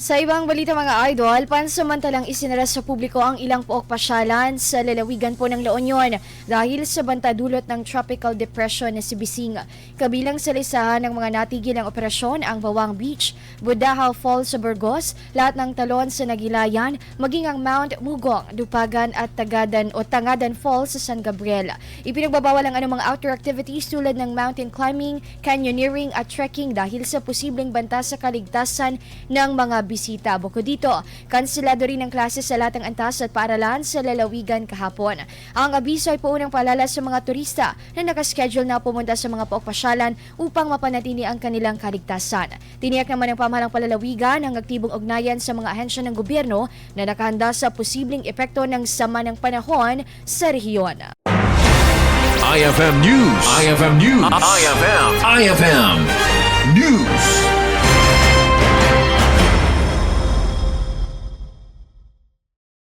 Sa ibang balita mga idol, pansamantalang isinara sa publiko ang Ilang Pook Pasyalan sa lalawigan po ng La Union dahil sa bantadulot ng tropical depression na si Bising. Kabilang sa listahan ng mga natigilang operasyon ang Bawang Beach, Budahaw Falls sa Burgos, lahat ng talon sa Nagilayan, maging ang Mount Mugong, Dupagan at Tangadan Falls sa San Gabriel. Ipinagbabawal ang anumang outdoor activities tulad ng mountain climbing, canyoneering at trekking dahil sa posibleng banta sa kaligtasan ng mga bisita. Bukod dito, kanselado rin ang klase sa lahat ng antas at paaralan sa lalawigan kahapon. Ang abiso ay paunang paalala sa mga turista na nakaschedule na pumunta sa mga Pook Pasyalan upang mapanatili ang kanilang kaligtasan. Tiniyak naman ng pamahalang palalawigan ang aktibong ugnayan sa mga ahensya ng gobyerno na nakahanda sa posibleng epekto ng sama ng panahon sa rehiyon. IFM News. IFM News. IFM News.